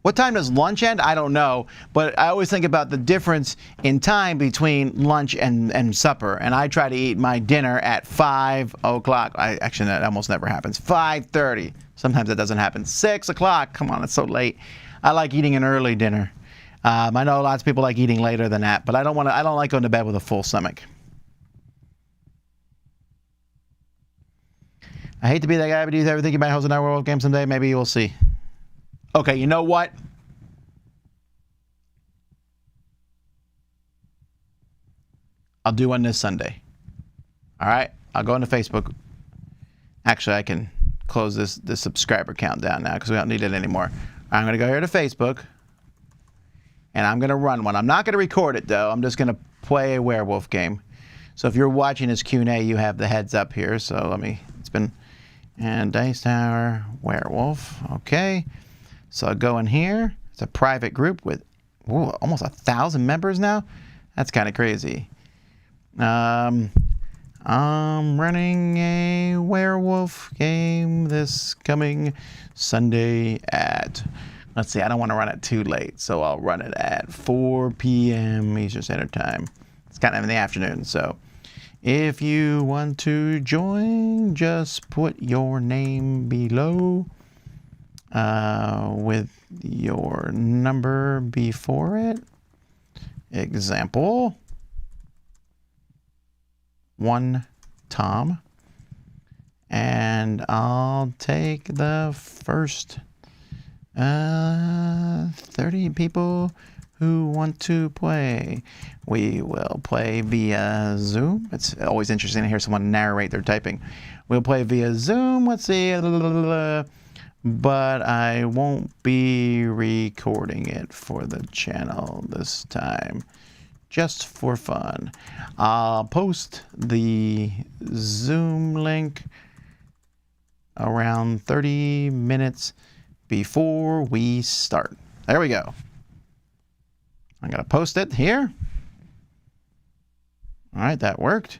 What time does lunch end? I don't know, but I always think about the difference in time between lunch and supper, and I try to eat my dinner at 5 o'clock. Actually, that almost never happens. 5:30. Sometimes it doesn't happen. 6 o'clock. Come on, it's so late. I like eating an early dinner. I know lots of people like eating later than that, but I don't like going to bed with a full stomach. I hate to be that guy, but do you ever think you might host an World game someday? Maybe you will see. Okay, you know what? I'll do one this Sunday. All right? I'll go into Facebook. Actually, I can close this subscriber count down now because we don't need it anymore. I'm going to go here to Facebook, and I'm going to run one. I'm not going to record it, though. I'm just going to play a werewolf game. So if you're watching this Q&A, you have the heads up here. So it's been, and Dice Tower werewolf. Okay. So I'll go in here. It's a private group with Ooh, almost 1,000 members now. That's kind of crazy. I'm running a werewolf game this coming Sunday at, let's see, I don't want to run it too late, so I'll run it at 4 p.m. Eastern Standard Time. It's kind of in the afternoon, so if you want to join, just put your name below with your number before it. Example, 1 Tom, and I'll take the first 30 people who want to play. We will play via Zoom. It's always interesting to hear someone narrate their typing. We'll play via Zoom. Let's see. But I won't be recording it for the channel this time, just for fun. I'll post the Zoom link around 30 minutes before we start. There we go. I'm going to post it here. All right, that worked.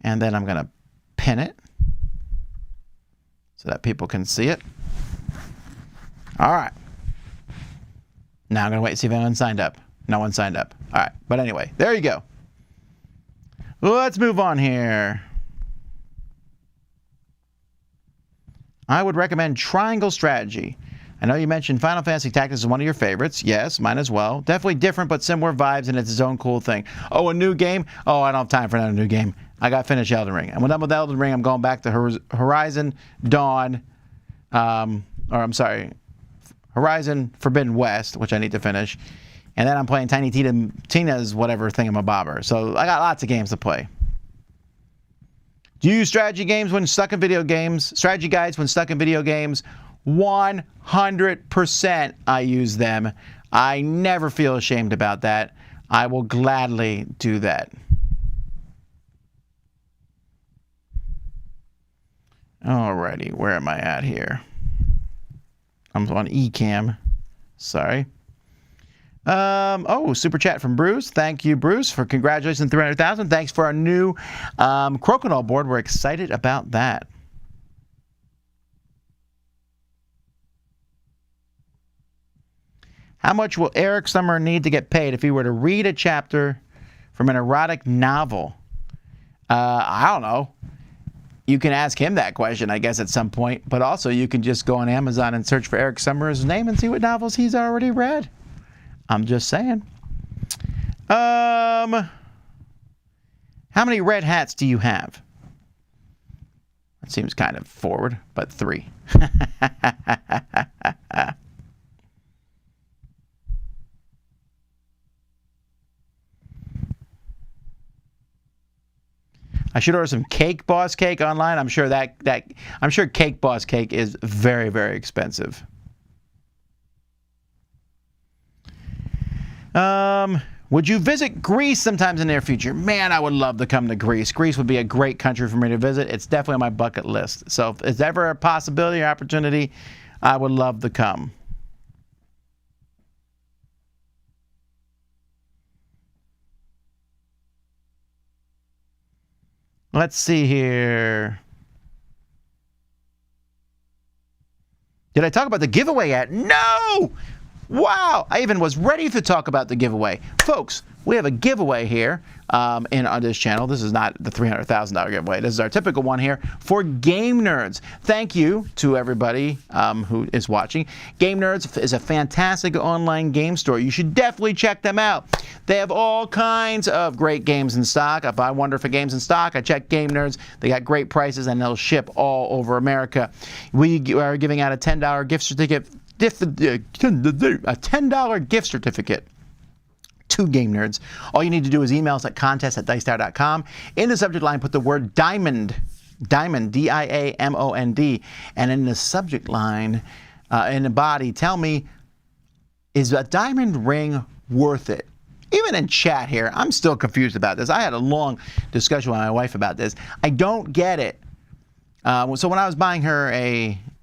And then I'm going to pin it so that people can see it. All right. Now I'm going to wait and see if anyone signed up. No one signed up. All right. But anyway, there you go. Let's move on here. I would recommend Triangle Strategy. I know you mentioned Final Fantasy Tactics is one of your favorites. Yes, mine as well. Definitely different but similar vibes, and it's its own cool thing. Oh, a new game? Oh, I don't have time for another new game. I got to finish Elden Ring. And when I'm done with Elden Ring, I'm going back to Horizon Dawn. Horizon Forbidden West, which I need to finish. And then I'm playing Tiny Tina's whatever thingamabobber. So I got lots of games to play. Do you use strategy games when stuck in video games? Strategy guides when stuck in video games? 100% I use them. I never feel ashamed about that. I will gladly do that. Alrighty, where am I at here? I'm on eCam. Sorry. Super chat from Bruce. Thank you, Bruce, for congratulations on 300,000. Thanks for our new Crokinole board. We're excited about that. How much will Eric Summer need to get paid if he were to read a chapter from an erotic novel? I don't know. You can ask him that question, I guess, at some point. But also, you can just go on Amazon and search for Eric Summer's name and see what novels he's already read. I'm just saying. How many red hats do you have? That seems kind of forward, but 3. I should order some Cake Boss cake online. I'm sure Cake Boss cake is very, very expensive. Would you visit Greece sometimes in the near future? Man, I would love to come to Greece. Greece would be a great country for me to visit. It's definitely on my bucket list. So if it's ever a possibility or opportunity, I would love to come. Let's see here. Did I talk about the giveaway yet? No! Wow! I even was ready to talk about the giveaway. Folks, we have a giveaway here on this channel. This is not the $300,000 giveaway. This is our typical one here for Game Nerds. Thank you to everybody who is watching. Game Nerds is a fantastic online game store. You should definitely check them out. They have all kinds of great games in stock. If I wonder for games in stock, I check Game Nerds. They got great prices and they'll ship all over America. We are giving out a $10 gift certificate. A $10 gift certificate to Game Nerds. All you need to do is email us at contest@dicetower.com. In the subject line, put the word diamond, D-I-A-M-O-N-D, and in the subject line, in the body, tell me, is a diamond ring worth it? Even in chat here, I'm still confused about this. I had a long discussion with my wife about this. I don't get it. So when I was buying her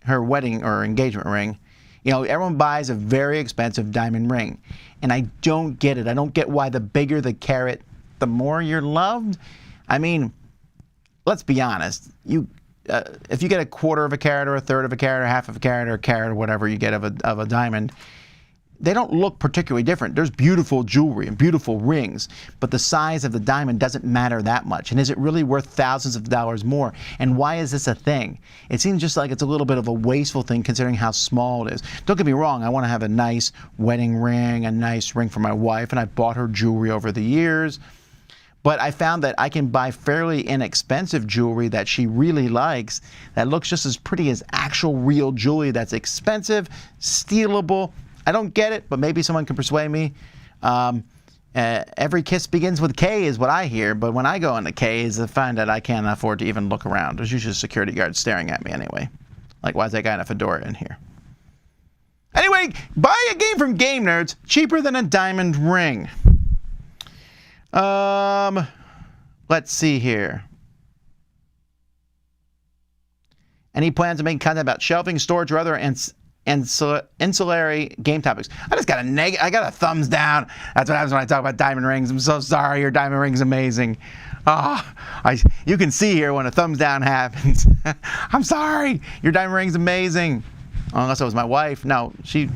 her wedding or engagement ring, You know, everyone buys a very expensive diamond ring, and I don't get it. I don't get why the bigger the carat, the more you're loved. I mean, let's be honest. If you get a quarter of a carat or a third of a carat or half of a carat or a carat or whatever you get of a diamond, they don't look particularly different. There's beautiful jewelry and beautiful rings, but the size of the diamond doesn't matter that much. And is it really worth thousands of dollars more? And why is this a thing? It seems just like it's a little bit of a wasteful thing considering how small it is. Don't get me wrong, I want to have a nice wedding ring, a nice ring for my wife, and I bought her jewelry over the years. But I found that I can buy fairly inexpensive jewelry that she really likes that looks just as pretty as actual real jewelry that's expensive, stealable. I don't get it, but maybe someone can persuade me. Every kiss begins with K is what I hear, but when I go into K's, I find that I can't afford to even look around. There's usually a security guard staring at me anyway. Like, why is that guy in a fedora in here? Anyway, buy a game from Game Nerds, cheaper than a diamond ring. Let's see here. Any plans to make content about shelving, storage, or other ancillary game topics? I just got I got a thumbs down. That's what happens when I talk about diamond rings. I'm so sorry. Your diamond ring's amazing. You can see here when a thumbs down happens. I'm sorry. Your diamond ring's amazing. Unless it was my wife. No, she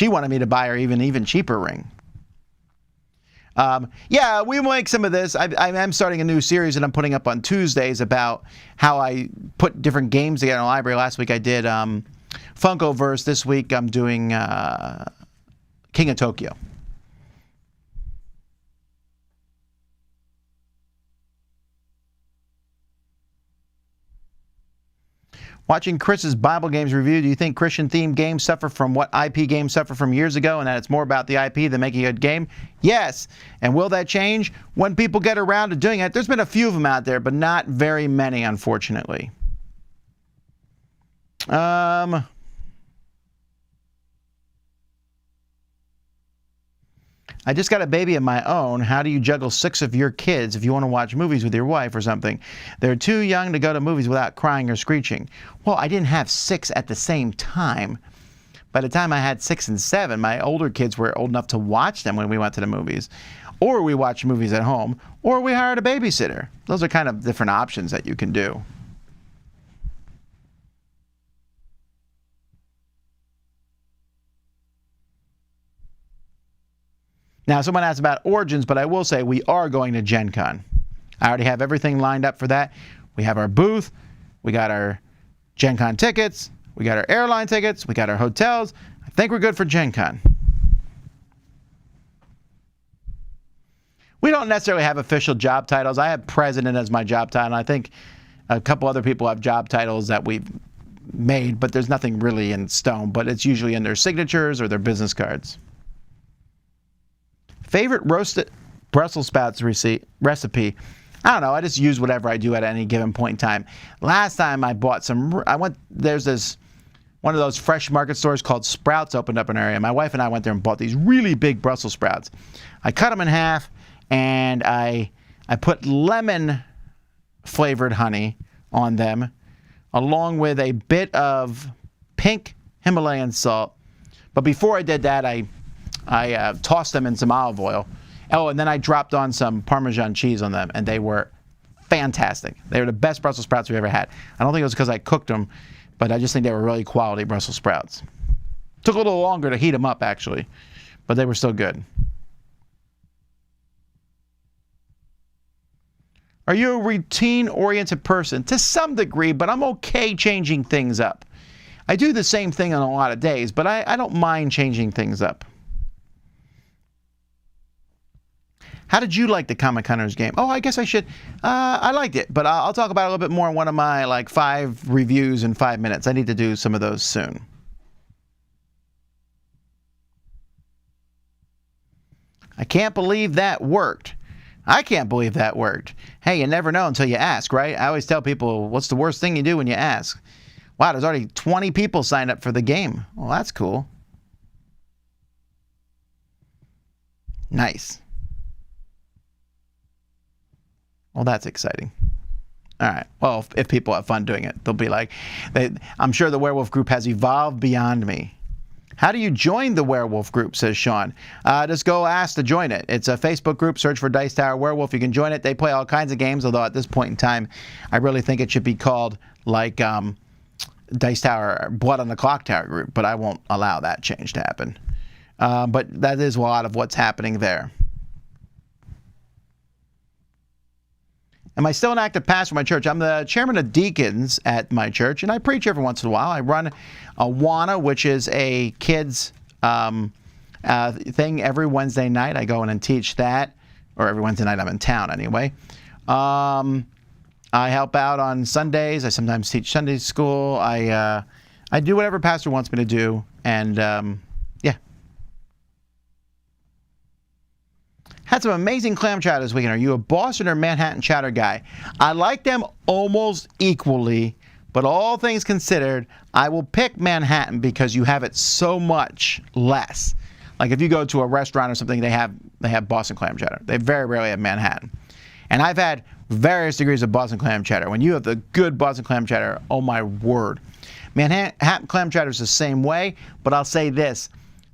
wanted me to buy her even cheaper ring. Yeah, we will make some of this. I am starting a new series that I'm putting up on Tuesdays about how I put different games together in the library. Last week I did Funkoverse. This week I'm doing King of Tokyo. Watching Chris's Bible games review, do you think Christian-themed games suffer from what IP games suffer from years ago, and that it's more about the IP than making a good game? Yes. And will that change when people get around to doing it? There's been a few of them out there, but not very many, unfortunately. I just got a baby of my own. How do you juggle 6 of your kids if you want to watch movies with your wife or something? They're too young to go to movies without crying or screeching. Well, I didn't have 6 at the same time. By the time I had 6 and 7, my older kids were old enough to watch them when we went to the movies. Or we watched movies at home, or we hired a babysitter. Those are kind of different options that you can do. Now, someone asked about Origins, but I will say we are going to Gen Con. I already have everything lined up for that. We have our booth. We got our Gen Con tickets. We got our airline tickets. We got our hotels. I think we're good for Gen Con. We don't necessarily have official job titles. I have president as my job title. I think a couple other people have job titles that we've made, but there's nothing really in stone. But it's usually in their signatures or their business cards. Favorite roasted Brussels sprouts recipe? I don't know. I just use whatever I do at any given point in time. Last time I bought some. There's one of those fresh market stores called Sprouts opened up in an area. My wife and I went there and bought these really big Brussels sprouts. I cut them in half and I put lemon flavored honey on them, along with a bit of pink Himalayan salt. But before I did that, I tossed them in some olive oil. Oh, and then I dropped on some Parmesan cheese on them, and they were fantastic. They were the best Brussels sprouts we ever had. I don't think it was because I cooked them, but I just think they were really quality Brussels sprouts. Took a little longer to heat them up, actually, but they were still good. Are you a routine-oriented person? To some degree, but I'm okay changing things up. I do the same thing on a lot of days, but I don't mind changing things up. How did you like the Comic Hunters game? Oh, I guess I should. I liked it, but I'll talk about it a little bit more in one of my 5 reviews in 5 minutes. I need to do some of those soon. I can't believe that worked. I can't believe that worked. Hey, you never know until you ask, right? I always tell people, what's the worst thing you do when you ask? Wow, there's already 20 people signed up for the game. Well, that's cool. Nice. Well, that's exciting. All right. Well, if people have fun doing it, they'll be like, I'm sure the werewolf group has evolved beyond me. How do you join the werewolf group, says Sean. Just go ask to join it. It's a Facebook group. Search for Dice Tower Werewolf. You can join it. They play all kinds of games, although at this point in time, I really think it should be called like Dice Tower Blood on the Clock Tower group, but I won't allow that change to happen. But that is a lot of what's happening there. Am I still an active pastor of my church? I'm the chairman of deacons at my church, and I preach every once in a while. I run Awana, which is a kids thing every Wednesday night. I go in and teach that, or every Wednesday night I'm in town anyway. I help out on Sundays. I sometimes teach Sunday school. I do whatever pastor wants me to do, and yeah. Had some amazing clam chowder this weekend. Are you a Boston or Manhattan chowder guy? I like them almost equally, but all things considered, I will pick Manhattan because you have it so much less. Like if you go to a restaurant or something, they have Boston clam chowder. They very rarely have Manhattan. And I've had various degrees of Boston clam chowder. When you have the good Boston clam chowder, oh my word. Manhattan clam chowder is the same way, but I'll say this.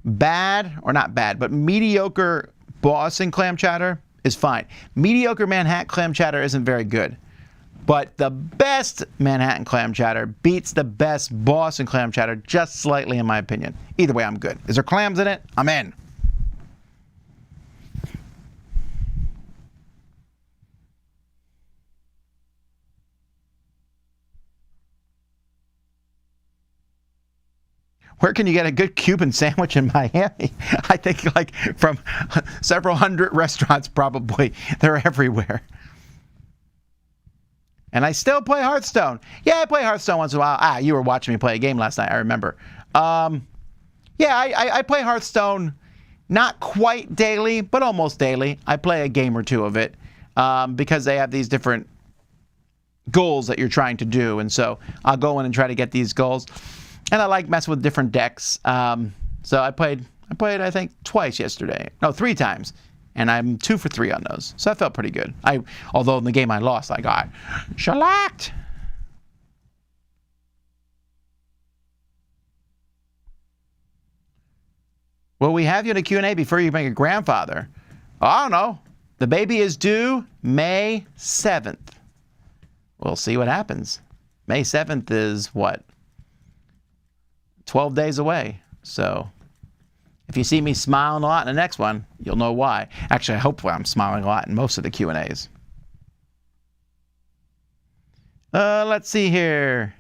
Bad, or not bad, but mediocre Boston clam chowder is fine. Mediocre Manhattan clam chowder isn't very good. But the best Manhattan clam chowder beats the best Boston clam chowder just slightly, in my opinion. Either way, I'm good. Is there clams in it? I'm in. Where can you get a good Cuban sandwich in Miami? I think like from several hundred restaurants probably. They're everywhere. And I still play Hearthstone. Yeah, I play Hearthstone once in a while. You were watching me play a game last night, I remember. Yeah, I play Hearthstone not quite daily, but almost daily. I play a game or two of it because they have these different goals that you're trying to do. And so I'll go in and try to get these goals. And I like messing with different decks. So I played, I think, twice yesterday. No, 3 times. And I'm 2 for 3 on those. So I felt pretty good. Although in the game I lost, I got shellacked. Will we have you in a Q&A before you make a grandfather? I don't know. The baby is due May 7th. We'll see what happens. May 7th is what? 12 days away. So if you see me smiling a lot in the next one, you'll know why. Actually, hopefully I'm smiling a lot in most of the Q&As. Let's see here.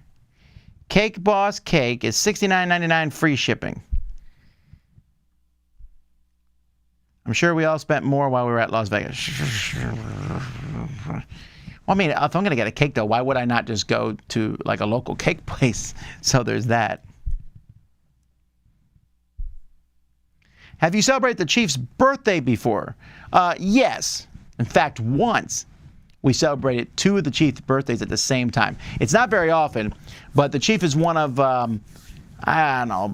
Cake Boss Cake is $69.99 free shipping. I'm sure we all spent more while we were at Las Vegas. Well, I mean, if I'm going to get a cake, though, why would I not just go to like a local cake place? So there's that. Have you celebrated the Chief's birthday before? Yes. In fact, once we celebrated 2 of the Chief's birthdays at the same time. It's not very often, but the Chief is one of, I don't know,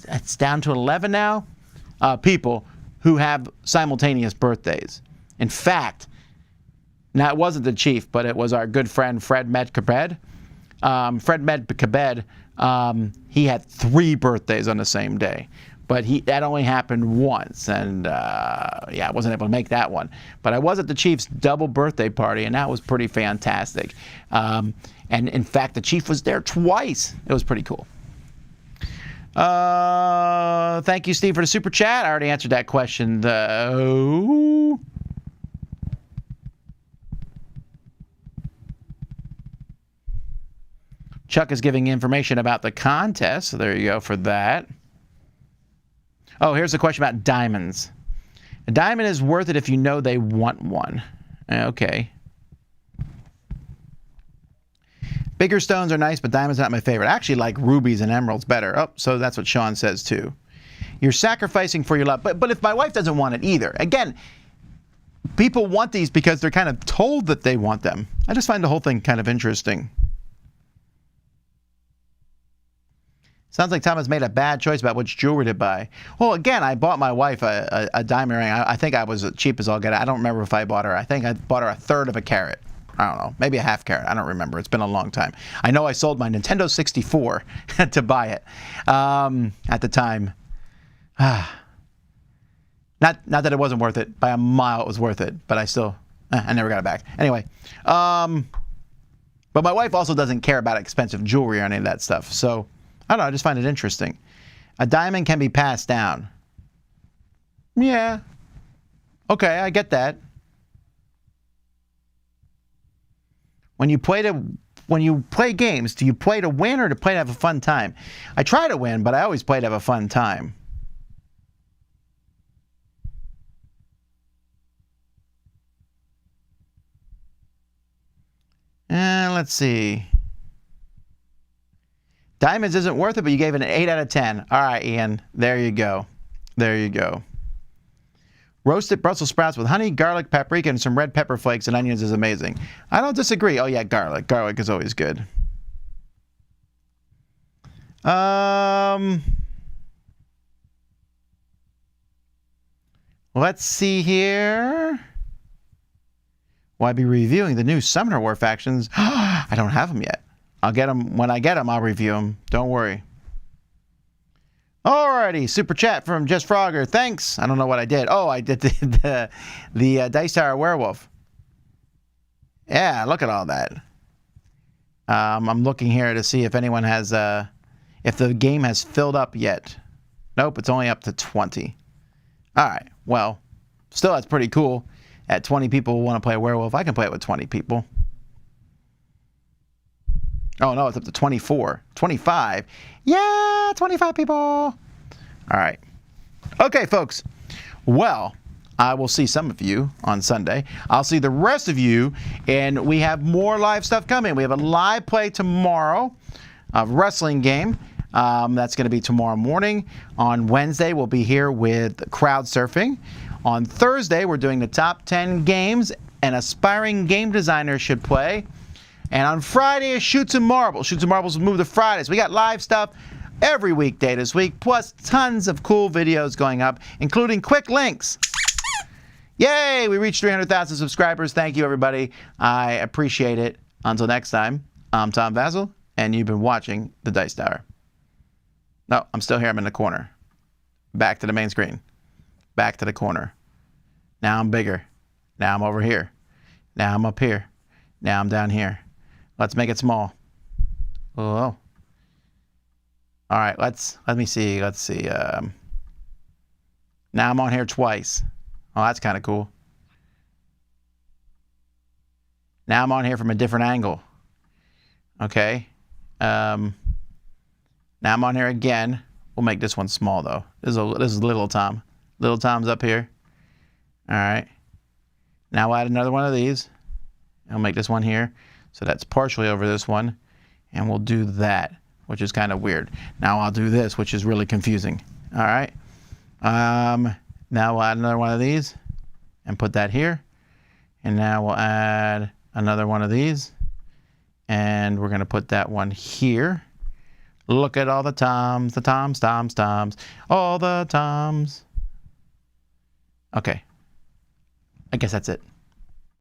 it's down to 11 now, people who have simultaneous birthdays. In fact, now it wasn't the Chief, but it was our good friend Fred Medkabed. Fred Medkabed, he had 3 birthdays on the same day. But that only happened once, and yeah, I wasn't able to make that one. But I was at the Chief's double birthday party, and that was pretty fantastic. And in fact, the Chief was there twice. It was pretty cool. Thank you, Steve, for the super chat. I already answered that question, though. Chuck is giving information about the contest, so there you go for that. Oh, here's a question about diamonds. A diamond is worth it if you know they want one. Okay. Bigger stones are nice, but diamonds are not my favorite. I actually like rubies and emeralds better. Oh, so that's what Sean says too. You're sacrificing for your love. But if my wife doesn't want it either. Again, people want these because they're kind of told that they want them. I just find the whole thing kind of interesting. Sounds like Tom has made a bad choice about which jewelry to buy. Well, again, I bought my wife a diamond ring. I think I was cheap as all get out. I don't remember if I bought her. I think I bought her 1/3 of a carat. I don't know, maybe a half carat. I don't remember. It's been a long time. I know I sold my Nintendo 64 to buy it at the time. Not that it wasn't worth it. By a mile it was worth it, but I never got it back. Anyway, but my wife also doesn't care about expensive jewelry or any of that stuff. So, I don't know, I just find it interesting. A diamond can be passed down. Yeah. Okay, I get that. When you play games, do you play to win or to play to have a fun time? I try to win, but I always play to have a fun time. Let's see. Diamonds isn't worth it, but you gave it an 8 out of 10. All right, Ian. There you go. There you go. Roasted Brussels sprouts with honey, garlic, paprika, and some red pepper flakes and onions is amazing. I don't disagree. Oh, yeah, garlic. Garlic is always good. Let's see here. Will I be reviewing the new Summoner War factions? I don't have them yet. I'll get them. When I get them, I'll review them. Don't worry. Alrighty, super chat from Just Frogger. Thanks. I don't know what I did. Oh, I did the Dice Tower Werewolf. Yeah, look at all that. I'm looking here to see if anyone has, if the game has filled up yet. Nope, it's only up to 20. All right, well, still that's pretty cool. At 20 people who want to play a werewolf, I can play it with 20 people. Oh, no, it's up to 24. 25. Yeah, 25 people. All right. Okay, folks. Well, I will see some of you on Sunday. I'll see the rest of you, and we have more live stuff coming. We have a live play tomorrow, a wrestling game. That's going to be tomorrow morning. On Wednesday, we'll be here with crowd surfing. On Thursday, we're doing the top 10 games an aspiring game designer should play. And on Friday is Shoots and Marbles. Shoots and Marbles will move to Fridays. We got live stuff every weekday this week, plus tons of cool videos going up, including quick links. Yay! We reached 300,000 subscribers. Thank you, everybody. I appreciate it. Until next time, I'm Tom Vasel, and you've been watching The Dice Tower. No, I'm still here. I'm in the corner. Back to the main screen. Back to the corner. Now I'm bigger. Now I'm over here. Now I'm up here. Now I'm down here. Let's make it small. Oh. All right, let me see. Let's see. Now I'm on here twice. Oh, that's kind of cool. Now I'm on here from a different angle. Okay. Now I'm on here again. We'll make this one small though. This is Little Tom. Little Tom's up here. All right. Now we'll add another one of these. I'll make this one here. So that's partially over this one. And we'll do that, which is kind of weird. Now I'll do this, which is really confusing. All right. Now we'll add another one of these and put that here. And now we'll add another one of these. And we're going to put that one here. Look at all the Toms, all the Toms. Okay. I guess that's it.